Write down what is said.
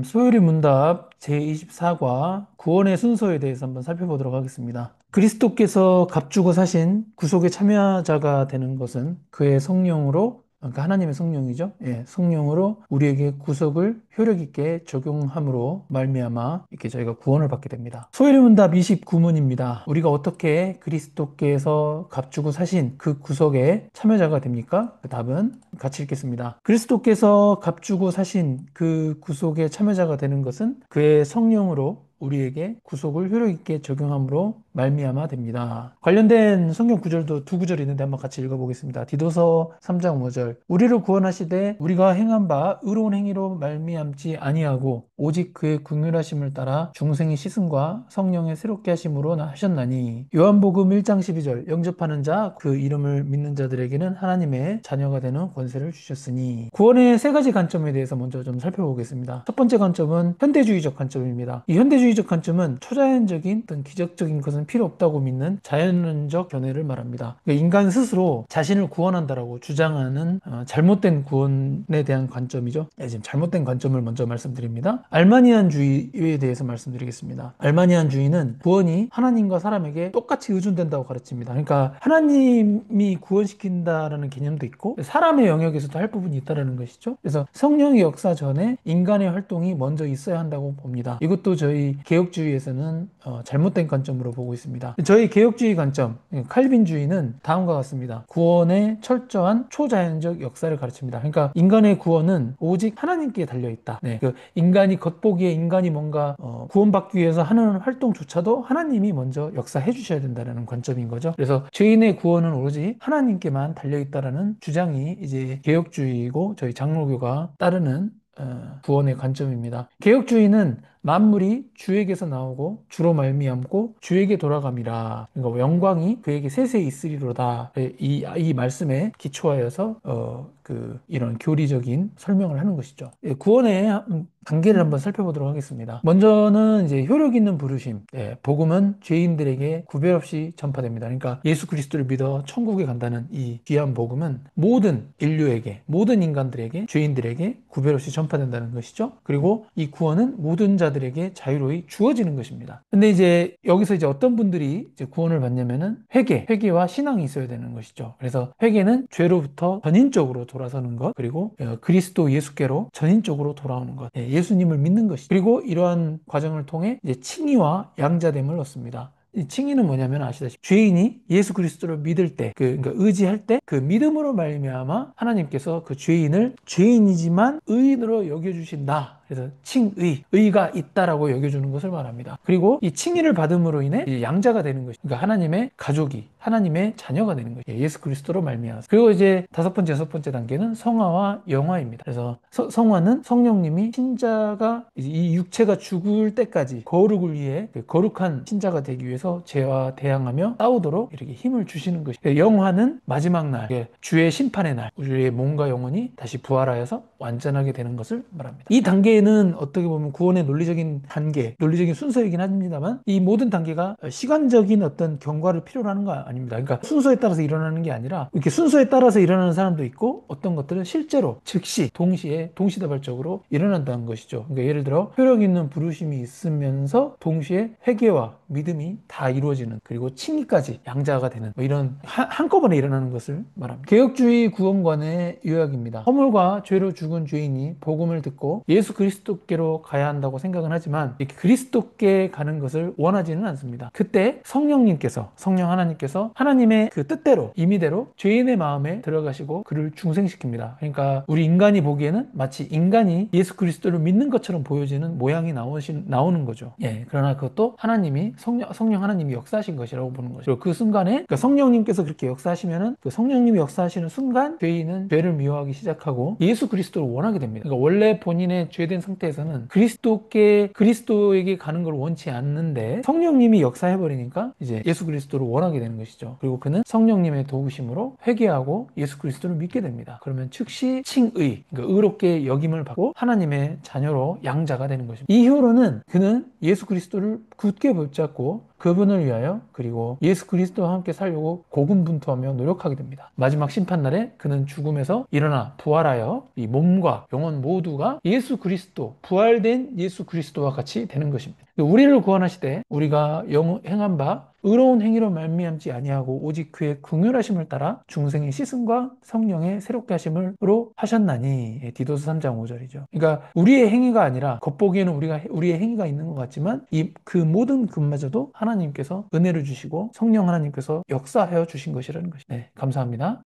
소요리 문답 제24과 구원의 순서에 대해서 한번 살펴보도록 하겠습니다. 그리스도께서 값주고 사신 구속의 참여자가 되는 것은 그의 성령으로, 그러니까 하나님의 성령이죠. 예, 성령으로 우리에게 구속을 효력 있게 적용함으로 말미암아 이렇게 저희가 구원을 받게 됩니다. 소요리 문답 29문입니다. 우리가 어떻게 그리스도께서 값주고 사신 그 구속의 참여자가 됩니까? 그 답은 같이 읽겠습니다. 그리스도께서 값주고 사신 그 구속의 참여자가 되는 것은 그의 성령으로 우리에게 구속을 효력 있게 적용함으로 말미암아 됩니다. 관련된 성경 구절도 두 구절이 있는데 한번 같이 읽어보겠습니다. 디도서 3장 5절. 우리를 구원하시되 우리가 행한 바 의로운 행위로 말미암지 아니하고 오직 그의 긍휼하심을 따라 중생의 시승과 성령의 새롭게 하심으로 하셨나니. 요한복음 1장 12절. 영접하는 자 그 이름을 믿는 자들에게는 하나님의 자녀가 되는 권세를 주셨으니. 구원의 세 가지 관점에 대해서 먼저 좀 살펴보겠습니다. 첫 번째 관점은 현대주의적 관점입니다. 이 현대주의적 관점은 초자연적인 어떤 기적적인 것은 필요 없다고 믿는 자연론적 견해를 말합니다. 그러니까 인간 스스로 자신을 구원한다라고 주장하는 잘못된 구원에 대한 관점이죠. 네, 지금 잘못된 관점을 먼저 말씀드립니다. 알마니안주의에 대해서 말씀드리겠습니다. 알마니안주의는 구원이 하나님과 사람에게 똑같이 의존된다고 가르칩니다. 그러니까 하나님이 구원시킨다라는 개념도 있고 사람의 영역에서도 할 부분이 있다는 것이죠. 그래서 성령의 역사 전에 인간의 활동이 먼저 있어야 한다고 봅니다. 이것도 저희 개혁주의에서는 잘못된 관점으로 보고 있습니다. 저희 개혁주의 관점, 칼빈주의는 다음과 같습니다. 구원의 철저한 초자연적 역사를 가르칩니다. 그러니까 인간의 구원은 오직 하나님께 달려있다. 네, 그 인간이 겉보기에 인간이 뭔가 구원받기 위해서 하는 활동조차도 하나님이 먼저 역사해 주셔야 된다는 관점인 거죠. 그래서 죄인의 구원은 오로지 하나님께만 달려있다라는 주장이 이제 개혁주의이고 저희 장로교가 따르는 구원의 관점입니다. 개혁주의는 만물이 주에게서 나오고 주로 말미암고 주에게 돌아감이라. 그러니까 영광이 그에게 세세 있으리로다. 이 말씀에 기초하여서 이런 교리적인 설명을 하는 것이죠. 예, 구원의 단계를 한번 살펴보도록 하겠습니다. 먼저는 이제 효력 있는 부르심. 예, 복음은 죄인들에게 구별 없이 전파됩니다. 그러니까 예수 그리스도를 믿어 천국에 간다는 이 귀한 복음은 모든 인류에게, 모든 인간들에게, 죄인들에게 구별 없이 전파된다는 것이죠. 그리고 이 구원은 모든 자들에게 자유로이 주어지는 것입니다. 근데 이제 여기서 이제 어떤 분들이 이제 구원을 받냐면은 회개와 신앙이 있어야 되는 것이죠. 그래서 회개는 죄로부터 전인적으로 돌아서는 것, 그리고 그리스도 예수께로 전인적으로 돌아오는 것, 예수님을 믿는 것이죠. 그리고 이러한 과정을 통해 이제 칭의와 양자됨을 얻습니다. 이 칭의는 뭐냐면 아시다시피 죄인이 예수 그리스도를 믿을 때, 그러니까 의지할 때 그 믿음으로 말미암아 하나님께서 그 죄인을 죄인이지만 의인으로 여겨주신다. 그래서 칭의, 의가 있다라고 여겨주는 것을 말합니다. 그리고 이 칭의를 받음으로 인해 이제 양자가 되는 것이, 그러니까 하나님의 가족이, 하나님의 자녀가 되는 것이 예수 그리스도로 말미암아서. 그리고 이제 다섯 번째, 여섯 번째 단계는 성화와 영화입니다. 그래서 성화는 성령님이 신자가 이 육체가 죽을 때까지 거룩을 위해 거룩한 신자가 되기 위해서 죄와 대항하며 싸우도록 이렇게 힘을 주시는 것이. 영화는 마지막 날, 주의 심판의 날, 우리의 몸과 영혼이 다시 부활하여서 완전하게 되는 것을 말합니다. 이 단계는 어떻게 보면 구원의 논리적인 단계, 논리적인 순서이긴 합니다만 이 모든 단계가 시간적인 어떤 경과를 필요로 하는 거 아닙니다. 그러니까 순서에 따라서 일어나는 게 아니라 이렇게 순서에 따라서 일어나는 사람도 있고 어떤 것들은 실제로 즉시 동시에 동시다발적으로 일어난다는 것이죠. 그러니까 예를 들어 효력 있는 부르심이 있으면서 동시에 회개와 믿음이 다 이루어지는, 그리고 칭의까지 양자가 되는 이런 한꺼번에 일어나는 것을 말합니다. 개혁주의 구원관의 요약입니다. 허물과 죄로 죽은 죄인이 복음을 듣고 예수 그리스도께로 가야 한다고 생각은 하지만 이렇게 그리스도께 가는 것을 원하지는 않습니다. 그때 성령 하나님께서 하나님의 그 뜻대로, 임의대로 죄인의 마음에 들어가시고 그를 중생시킵니다. 그러니까 우리 인간이 보기에는 마치 인간이 예수 그리스도를 믿는 것처럼 보여지는 모양이 나오는 거죠. 예, 그러나 그것도 하나님이 성령 하나님이 역사하신 것이라고 보는 거죠. 그리고 그 순간에, 그러니까 성령님께서 그렇게 역사하시면은 그 성령님이 역사하시는 순간 죄인은 죄를 미워하기 시작하고 예수 그리스도를 원하게 됩니다. 그러니까 원래 본인의 죄된 상태에서는 그리스도에게 가는 걸 원치 않는데 성령님이 역사해버리니까 이제 예수 그리스도를 원하게 되는 것이죠. 그리고 그는 성령님의 도우심으로 회개하고 예수 그리스도를 믿게 됩니다. 그러면 즉시 칭의, 그러니까 의롭게 여김을 받고 하나님의 자녀로 양자가 되는 것입니다. 이후로는 그는 예수 그리스도를 굳게 붙잡고 그분을 위하여 그리고 예수 그리스도와 함께 살려고 고군분투하며 노력하게 됩니다. 마지막 심판날에 그는 죽음에서 일어나 부활하여 이 몸과 영혼 모두가 예수 그리스도, 부활된 예수 그리스도와 같이 되는 것입니다. 우리를 구원하시되 우리가 행한 바 의로운 행위로 말미암지 아니하고 오직 그의 긍휼하심을 따라 중생의 씻음과 성령의 새롭게 하심으로 하셨나니. 예, 디도서 3장 5절이죠. 그러니까 우리의 행위가 아니라 겉보기에는 우리의 행위가 있는 것 같지만 그 모든 것마저도 하나님께서 은혜를 주시고 성령 하나님께서 역사하여 주신 것이라는 것입니다. 네, 감사합니다.